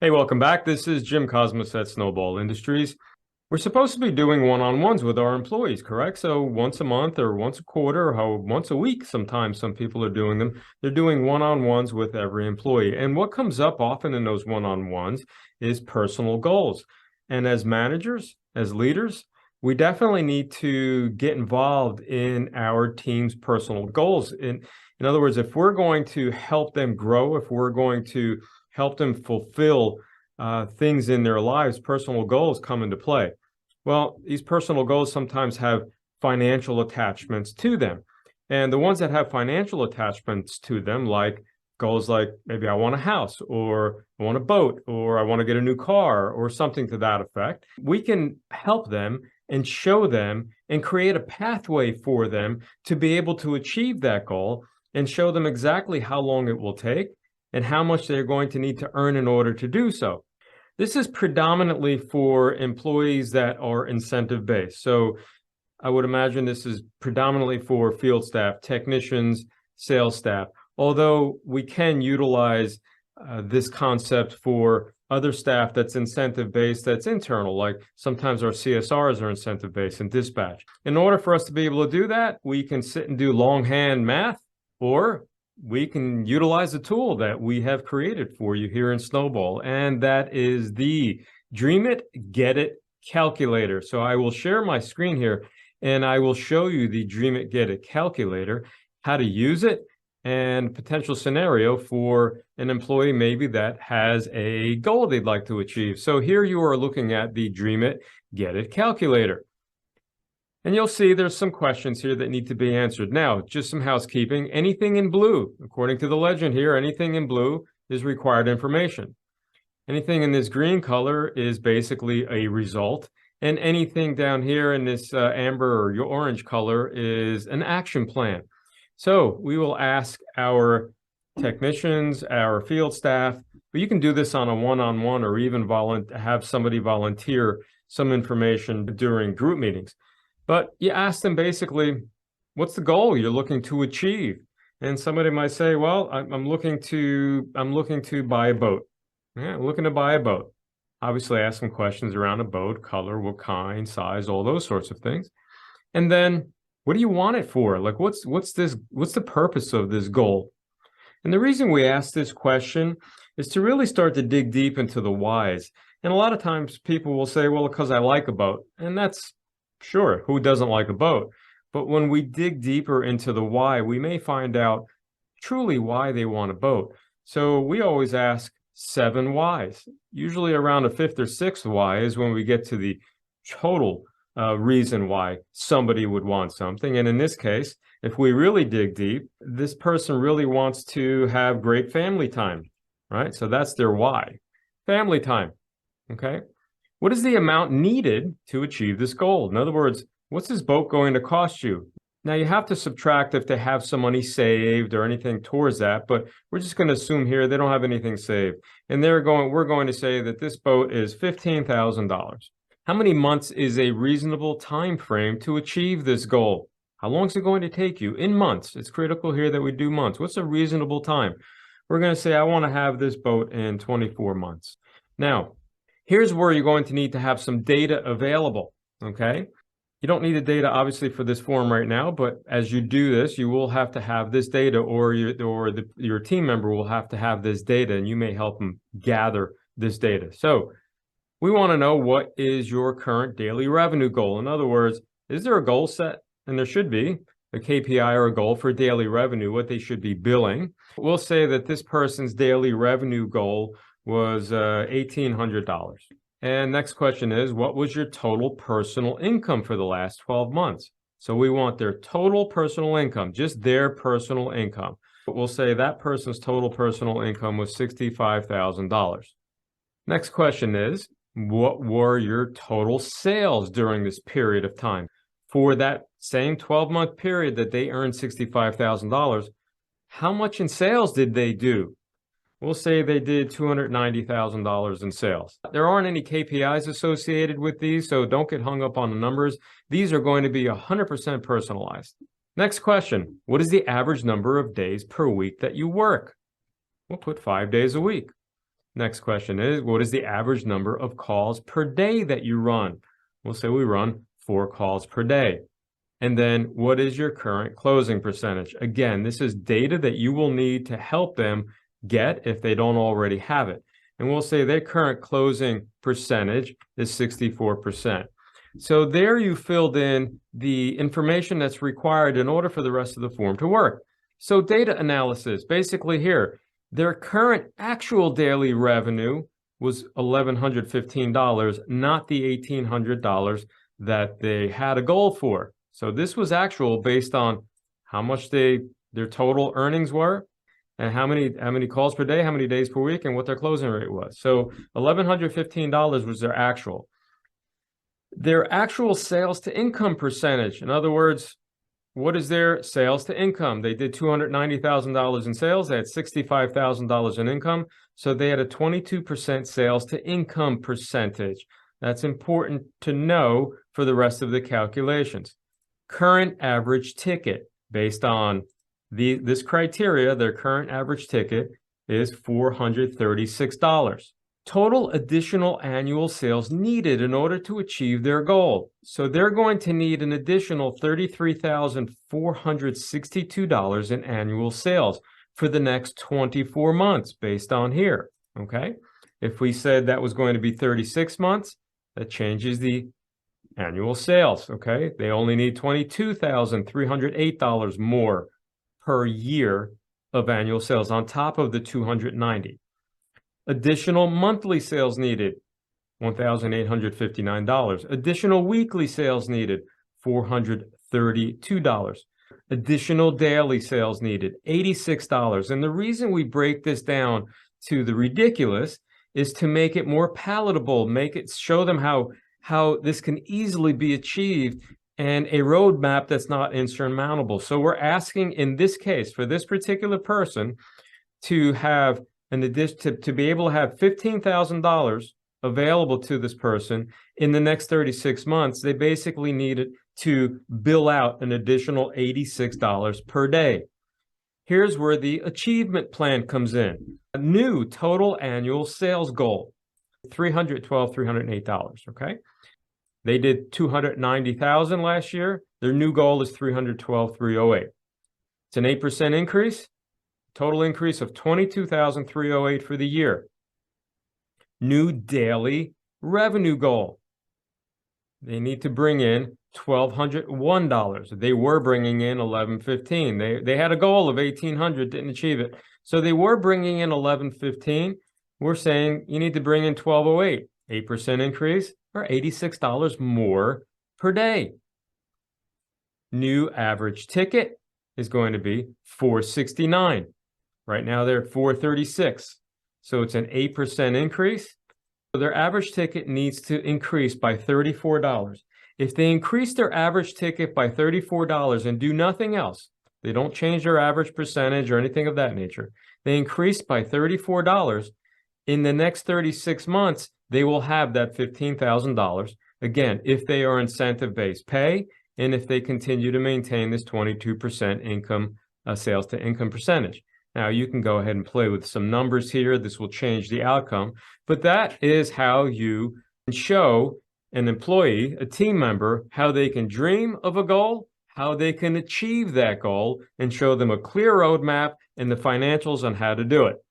Hey, welcome back. This is Jim Cosmas at Snowball Industries. We're supposed to be doing one-on-ones with our employees, correct? So once a month or once a quarter or once a week, sometimes some people are doing them. They're doing one-on-ones with every employee. And what comes up often in those one-on-ones is personal goals. And as managers, as leaders, we definitely need to get involved in our team's personal goals. In other words, if we're going to help them grow, if we're going to help them fulfill things in their lives, personal goals come into play. Well, these personal goals sometimes have financial attachments to them. And the ones that have financial attachments to them, like goals like maybe I want a house, or I want a boat, or I want to get a new car, or something to that effect, we can help them and show them and create a pathway for them to be able to achieve that goal and show them exactly how long it will take and how much they're going to need to earn in order to do so. This is predominantly for employees that are incentive-based. So I would imagine this is predominantly for field staff, technicians, sales staff, although we can utilize this concept for other staff that's incentive-based, that's internal, like sometimes our CSRs are incentive-based and dispatch. In order for us to be able to do that, we can sit and do longhand math, or we can utilize a tool that we have created for you here in Snowball, and that is the Dream It, Get It calculator. So I will share my screen here, and I will show you the Dream It, Get It calculator, how to use it, and potential scenario for an employee maybe that has a goal they'd like to achieve. So here you are looking at the Dream It, Get It calculator. And you'll see there's some questions here that need to be answered. Now, just some housekeeping. Anything in blue, according to the legend here, anything in blue is required information. Anything in this green color is basically a result. And anything down here in this amber or your orange color is an action plan. So we will ask our technicians, our field staff, but you can do this on a one-on-one or even have somebody volunteer some information during group meetings. But you ask them basically, what's the goal you're looking to achieve? And somebody might say, well, I'm looking to buy a boat. Yeah, I'm looking to buy a boat. Obviously, ask some questions around a boat, color, what kind, size, all those sorts of things. And then, what do you want it for? Like, what's the purpose of this goal? And the reason we ask this question is to really start to dig deep into the whys. And a lot of times people will say, well, because I like a boat. And that's sure, who doesn't like a boat? But when we dig deeper into the why, we may find out truly why they want a boat. So we always ask 7 whys. Usually around a 5th or 6th why is when we get to the total reason why somebody would want something. And in this case, if we really dig deep, this person really wants to have great family time, right? So that's their why. Family time, okay? What is the amount needed to achieve this goal? In other words, what's this boat going to cost you? Now, you have to subtract if they have some money saved or anything towards that, but we're just going to assume here they don't have anything saved. And we're going to say that this boat is $15,000. How many months is a reasonable time frame to achieve this goal? How long is it going to take you? In months. It's critical here that we do months. What's a reasonable time? We're going to say, I want to have this boat in 24 months. Now, here's where you're going to need to have some data available, okay? You don't need the data, obviously, for this form right now, but as you do this, you will have to have this data, or your team member will have to have this data, and you may help them gather this data. So we want to know, what is your current daily revenue goal? In other words, is there a goal set? And there should be a KPI or a goal for daily revenue, what they should be billing. We'll say that this person's daily revenue goal was $1,800. And next question is, what was your total personal income for the last 12 months? So we want their total personal income, just their personal income. We'll say that person's total personal income was $65,000. Next question is, what were your total sales during this period of time? For that same 12-month period that they earned $65,000, how much in sales did they do? We'll say they did $290,000 in sales. There aren't any KPIs associated with these, so don't get hung up on the numbers. These are going to be 100% personalized. Next question, what is the average number of days per week that you work? We'll put 5 days a week. Next question is, what is the average number of calls per day that you run? We'll say we run 4 calls per day. And then what is your current closing percentage? Again, this is data that you will need to help them get if they don't already have it. And we'll say their current closing percentage is 64%. So there you filled in the information that's required in order for the rest of the form to work. So data analysis, basically here, their current actual daily revenue was $1,115, not the $1,800 that they had a goal for. So this was actual based on how much their total earnings were and how many calls per day, how many days per week, and what their closing rate was. So $1,115 was their actual. Their actual sales to income percentage, in other words, what is their sales to income? They did $290,000 in sales. They had $65,000 in income. So they had a 22% sales to income percentage. That's important to know for the rest of the calculations. Current average ticket, based on this criteria, their current average ticket is $436. Total additional annual sales needed in order to achieve their goal. So they're going to need an additional $33,462 in annual sales for the next 24 months based on here, okay? If we said that was going to be 36 months, that changes the annual sales, okay? They only need $22,308 more per year of annual sales on top of the 290. Additional monthly sales needed, $1,859. Additional weekly sales needed, $432. Additional daily sales needed, $86. And the reason we break this down to the ridiculous is to make it more palatable, show them how this can easily be achieved and a roadmap that's not insurmountable. So we're asking, in this case, for this particular person, to have an addition to be able to have $15,000 available to this person in the next 36 months. They basically needed to bill out an additional $86 per day. Here's where the achievement plan comes in. A new total annual sales goal, $308, okay? They did $290,000 last year. Their new goal is $312,308. It's an 8% increase. Total increase of $22,308 for the year. New daily revenue goal. They need to bring in $1,201. They were bringing in $1,115. They had a goal of $1,800, didn't achieve it. So they were bringing in $1,115. We're saying you need to bring in $1,208, 8% increase, or $86 more per day. New average ticket is going to be $469. Right now they're at $436. So it's an 8% increase. So their average ticket needs to increase by $34. If they increase their average ticket by $34 and do nothing else, they don't change their average percentage or anything of that nature, they increase by $34, in the next 36 months, they will have that $15,000. Again, if they are incentive-based pay, and if they continue to maintain this 22% income sales to income percentage. Now, you can go ahead and play with some numbers here. This will change the outcome. But that is how you show an employee, a team member, how they can dream of a goal, how they can achieve that goal, and show them a clear roadmap and the financials on how to do it.